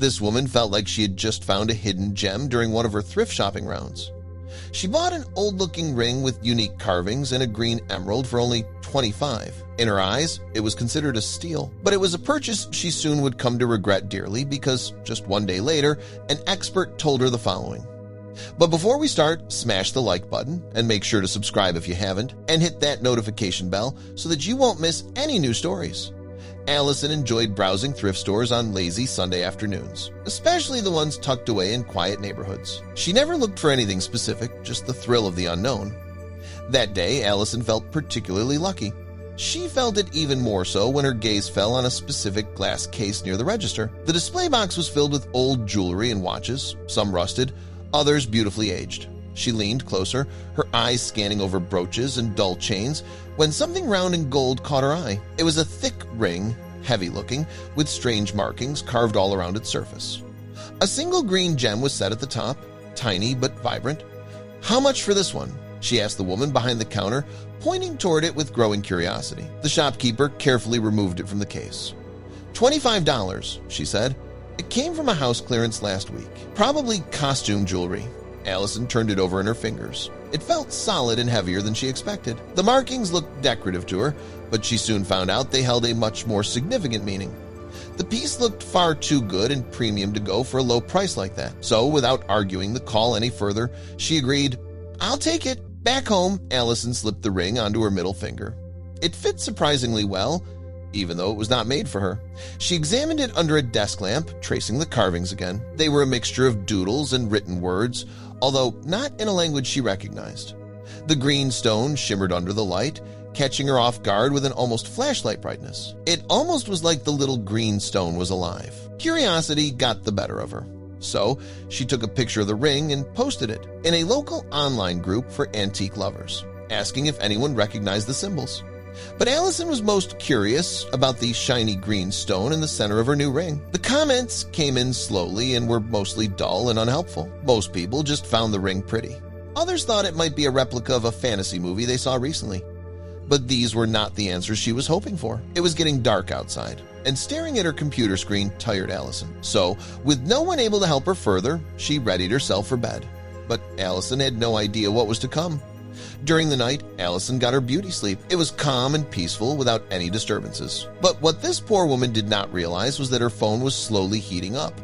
This woman felt like she had just found a hidden gem during one of her thrift shopping rounds. She bought an old-looking ring with unique carvings and a green emerald for only $25. In her eyes, it was considered a steal, but it was a purchase she soon would come to regret dearly because just one day later, an expert told her the following. But before we start, smash the like button and make sure to subscribe if you haven't, and hit that notification bell so that you won't miss any new stories. Allison enjoyed browsing thrift stores on lazy Sunday afternoons, especially the ones tucked away in quiet neighborhoods. She never looked for anything specific, just the thrill of the unknown. That day, Allison felt particularly lucky. She felt it even more so when her gaze fell on a specific glass case near the register. The display box was filled with old jewelry and watches, some rusted, others beautifully aged. She leaned closer, her eyes scanning over brooches and dull chains, when something round and gold caught her eye. It was a thick ring, heavy-looking, with strange markings carved all around its surface. A single green gem was set at the top, tiny but vibrant. "How much for this one?" she asked the woman behind the counter, pointing toward it with growing curiosity. The shopkeeper carefully removed it from the case. $25, she said. It came from a house clearance last week. Probably costume jewelry. Allison turned it over in her fingers. It felt solid and heavier than she expected. The markings looked decorative to her, but she soon found out they held a much more significant meaning. The piece looked far too good and premium to go for a low price like that. So, without arguing the call any further, she agreed. "I'll take it." Back home, Allison slipped the ring onto her middle finger. It fit surprisingly well, even though it was not made for her. She examined it under a desk lamp, tracing the carvings again. They were a mixture of doodles and written words, although not in a language she recognized. The green stone shimmered under the light, catching her off guard with an almost flashlight brightness. It almost was like the little green stone was alive. Curiosity got the better of her. So she took a picture of the ring and posted it in a local online group for antique lovers, asking if anyone recognized the symbols. But Allison was most curious about the shiny green stone in the center of her new ring. The comments came in slowly and were mostly dull and unhelpful. Most people just found the ring pretty. Others thought it might be a replica of a fantasy movie they saw recently. But these were not the answers she was hoping for. It was getting dark outside, and staring at her computer screen tired Allison. So, with no one able to help her further, she readied herself for bed. But Allison had no idea what was to come. During the night, Allison got her beauty sleep. It was calm and peaceful without any disturbances. But what this poor woman did not realize was that her phone was slowly heating up.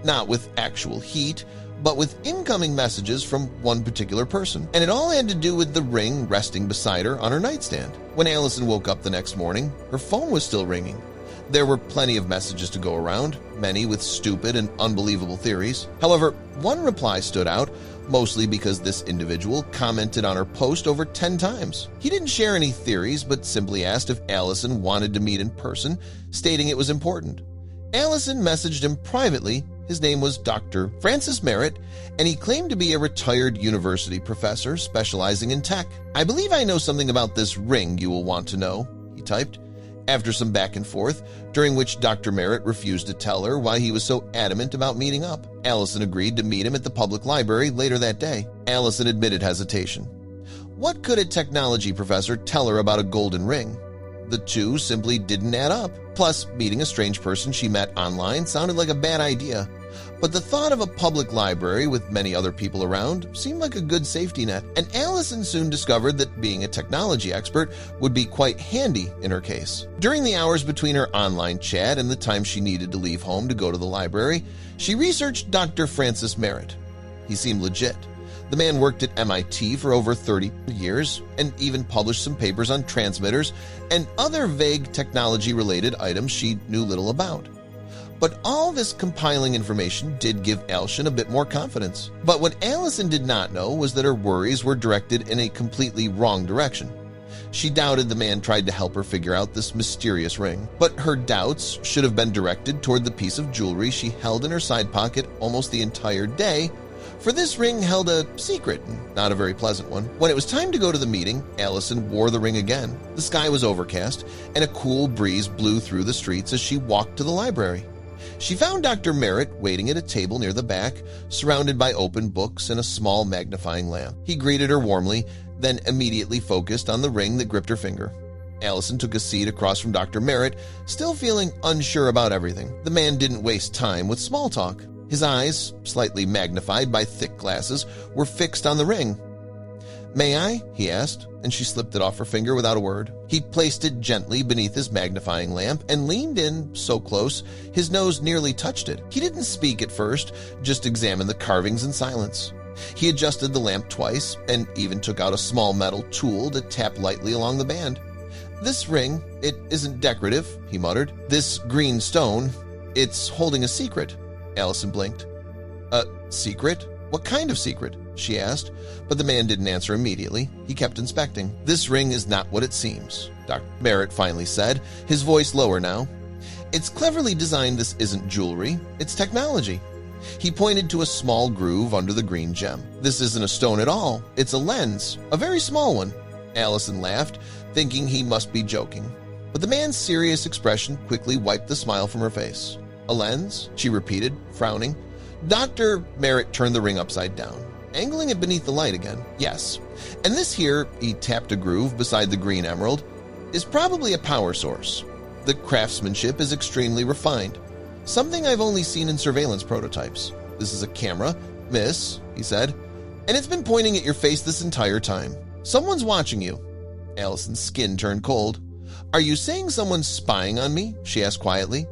Not with actual heat, but with incoming messages from one particular person. And it all had to do with the ring resting beside her on her nightstand. When Allison woke up the next morning, her phone was still ringing. There were plenty of messages to go around, many with stupid and unbelievable theories. However, one reply stood out, mostly because this individual commented on her post over 10 times. He didn't share any theories, but simply asked if Allison wanted to meet in person, stating it was important. Allison messaged him privately. His name was Dr. Francis Merritt, and he claimed to be a retired university professor specializing in tech. "I believe I know something about this ring you will want to know," he typed. After some back and forth, during which Dr. Merritt refused to tell her why he was so adamant about meeting up, Allison agreed to meet him at the public library later that day. Allison admitted hesitation. What could a technology professor tell her about a golden ring? The two simply didn't add up. Plus, meeting a strange person she met online sounded like a bad idea. But the thought of a public library with many other people around seemed like a good safety net, and Allison soon discovered that being a technology expert would be quite handy in her case. During the hours between her online chat and the time she needed to leave home to go to the library, she researched Dr. Francis Merritt. He seemed legit. The man worked at MIT for over 30 years and even published some papers on transmitters and other vague technology-related items she knew little about. But all this compiling information did give Allison a bit more confidence. But what Allison did not know was that her worries were directed in a completely wrong direction. She doubted the man tried to help her figure out this mysterious ring, but her doubts should have been directed toward the piece of jewelry she held in her side pocket almost the entire day, for this ring held a secret, not a very pleasant one. When it was time to go to the meeting, Allison wore the ring again. The sky was overcast, and a cool breeze blew through the streets as she walked to the library. She found Dr. Merritt waiting at a table near the back, surrounded by open books and a small magnifying lamp. He greeted her warmly, then immediately focused on the ring that gripped her finger. Allison took a seat across from Dr. Merritt, still feeling unsure about everything. The man didn't waste time with small talk. His eyes, slightly magnified by thick glasses, were fixed on the ring. "May I?" he asked, and she slipped it off her finger without a word. He placed it gently beneath his magnifying lamp and leaned in so close his nose nearly touched it. He didn't speak at first, just examined the carvings in silence. He adjusted the lamp twice and even took out a small metal tool to tap lightly along the band. "This ring, it isn't decorative," he muttered. "This green stone, it's holding a secret." Allison blinked. "A secret? What kind of secret?" she asked, but the man didn't answer immediately. He kept inspecting. "This ring is not what it seems," Dr. Merritt finally said, his voice lower now. "It's cleverly designed. This isn't jewelry, it's technology." He pointed to a small groove under the green gem. "This isn't a stone at all. It's a lens, a very small one." Allison laughed, thinking he must be joking. But the man's serious expression quickly wiped the smile from her face. "A lens?" she repeated, frowning. Dr. Merritt turned the ring upside down, angling it beneath the light again. "Yes, and this here," he tapped a groove beside the green emerald, "is probably a power source. The craftsmanship is extremely refined, something I've only seen in surveillance prototypes. This is a camera, miss," he said, "and it's been pointing at your face this entire time. Someone's watching you." Allison's skin turned cold. "Are you saying someone's spying on me?" she asked quietly.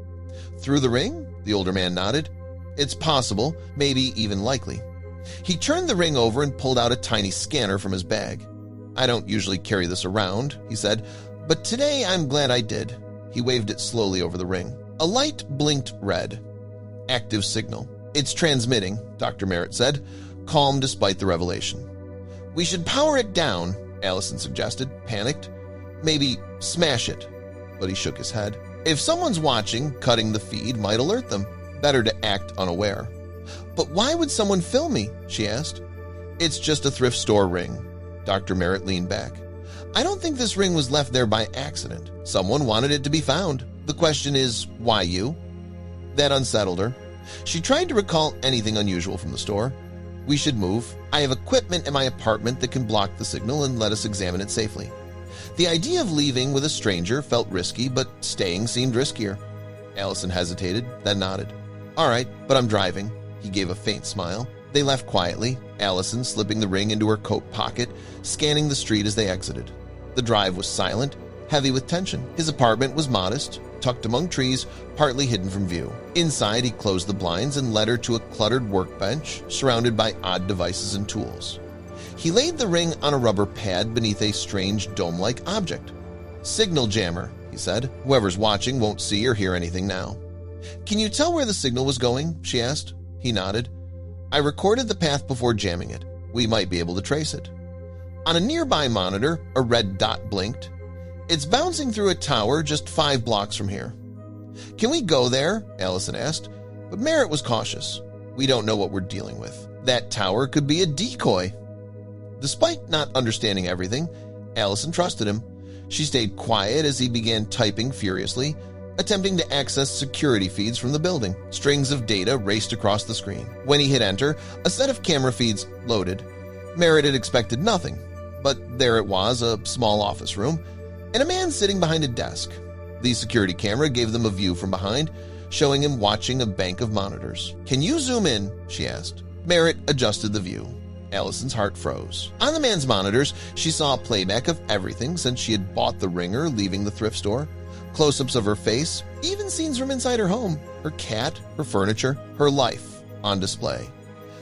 "Through the ring?" the older man nodded. "It's possible, maybe even likely." He turned the ring over and pulled out a tiny scanner from his bag. "I don't usually carry this around," he said, "but today I'm glad I did." He waved it slowly over the ring. A light blinked red. "Active signal. It's transmitting," Dr. Merritt said, calm despite the revelation. "We should power it down," Allison suggested, panicked. "Maybe smash it." But he shook his head. "If someone's watching, cutting the feed might alert them. Better to act unaware." "But why would someone film me?" she asked. "It's just a thrift store ring." Dr. Merritt leaned back. "I don't think this ring was left there by accident. Someone wanted it to be found. The question is, why you?" That unsettled her. She tried to recall anything unusual from the store. "We should move. I have equipment in my apartment that can block the signal and let us examine it safely." The idea of leaving with a stranger felt risky, but staying seemed riskier. Allison hesitated, then nodded. "All right, but I'm driving." He gave a faint smile. They left quietly, Allison slipping the ring into her coat pocket, scanning the street as they exited. The drive was silent, heavy with tension. His apartment was modest, tucked among trees, partly hidden from view. Inside, he closed the blinds and led her to a cluttered workbench surrounded by odd devices and tools. He laid the ring on a rubber pad beneath a strange dome-like object. "Signal jammer," he said. "Whoever's watching won't see or hear anything now." "Can you tell where the signal was going?" she asked. He nodded. "I recorded the path before jamming it. We might be able to trace it." On a nearby monitor, a red dot blinked. "It's bouncing through a tower just 5 blocks from here." "Can we go there?" Allison asked, but Merritt was cautious. "We don't know what we're dealing with. That tower could be a decoy." Despite not understanding everything, Allison trusted him. She stayed quiet as he began typing furiously, attempting to access security feeds from the building. Strings of data raced across the screen. When he hit enter, a set of camera feeds loaded. Merritt had expected nothing, but there it was, a small office room, and a man sitting behind a desk. The security camera gave them a view from behind, showing him watching a bank of monitors. "Can you zoom in?" she asked. Merritt adjusted the view. Allison's heart froze. On the man's monitors, she saw a playback of everything since she had bought the ringer leaving the thrift store. Close-ups of her face, even scenes from inside her home, her cat, her furniture, her life on display.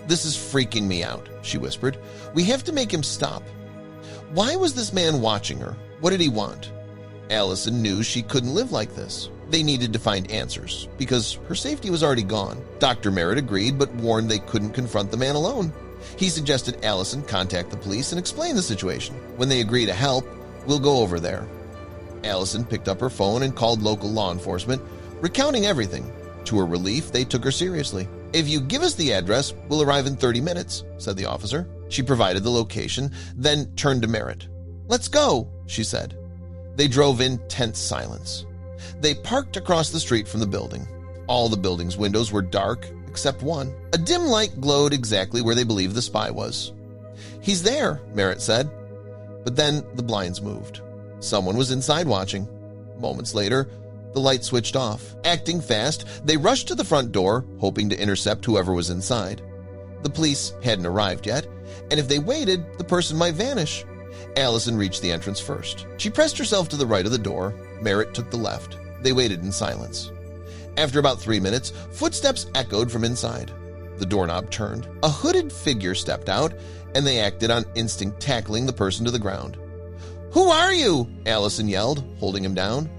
"This is freaking me out," she whispered. "We have to make him stop." Why was this man watching her? What did he want? Allison knew she couldn't live like this. They needed to find answers, because her safety was already gone. Dr. Merritt agreed, but warned they couldn't confront the man alone. He suggested Allison contact the police and explain the situation. When they agree to help, we'll go over there. Allison picked up her phone and called local law enforcement, recounting everything. To her relief, they took her seriously. "If you give us the address, we'll arrive in 30 minutes, said the officer. She provided the location, then turned to Merritt. "Let's go," she said. They drove in tense silence. They parked across the street from the building. All the building's windows were dark, except one. A dim light glowed exactly where they believed the spy was. "He's there," Merritt said. But then the blinds moved. Someone was inside watching. Moments later, the light switched off. Acting fast, they rushed to the front door, hoping to intercept whoever was inside. The police hadn't arrived yet, and if they waited, the person might vanish. Allison reached the entrance first. She pressed herself to the right of the door. Merritt took the left. They waited in silence. After about 3 minutes, footsteps echoed from inside. The doorknob turned. A hooded figure stepped out, and they acted on instinct, tackling the person to the ground. "Who are you?" Allison yelled, holding him down.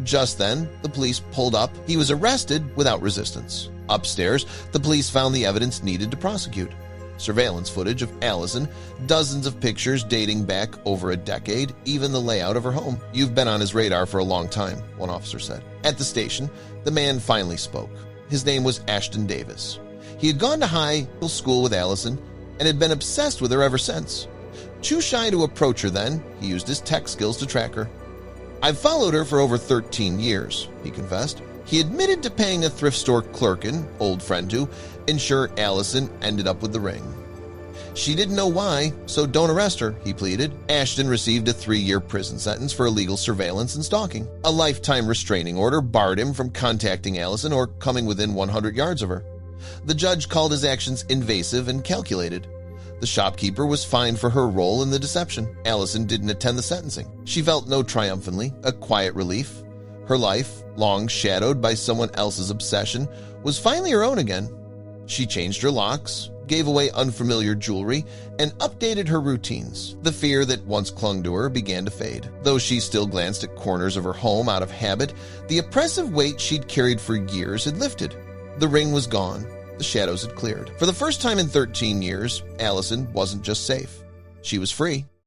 Just then, the police pulled up. He was arrested without resistance. Upstairs, the police found the evidence needed to prosecute. Surveillance footage of Allison, dozens of pictures dating back over a decade, even the layout of her home. "You've been on his radar for a long time," one officer said. At the station, the man finally spoke. His name was Ashton Davis. He had gone to high school with Allison and had been obsessed with her ever since. Too shy to approach her then, he used his tech skills to track her. "I've followed her for over 13 years, he confessed. He admitted to paying a thrift store clerk, an old friend, to ensure Allison ended up with the ring. She didn't know why, so don't arrest her, he pleaded. Ashton received a 3-year prison sentence for illegal surveillance and stalking. A lifetime restraining order barred him from contacting Allison or coming within 100 yards of her. The judge called his actions invasive and calculated. The shopkeeper was fined for her role in the deception. Allison didn't attend the sentencing. She felt no triumphantly, a quiet relief. Her life, long shadowed by someone else's obsession, was finally her own again. She changed her locks, gave away unfamiliar jewelry, and updated her routines. The fear that once clung to her began to fade. Though she still glanced at corners of her home out of habit, the oppressive weight she'd carried for years had lifted. The ring was gone. The shadows had cleared. For the first time in 13 years, Allison wasn't just safe. She was free.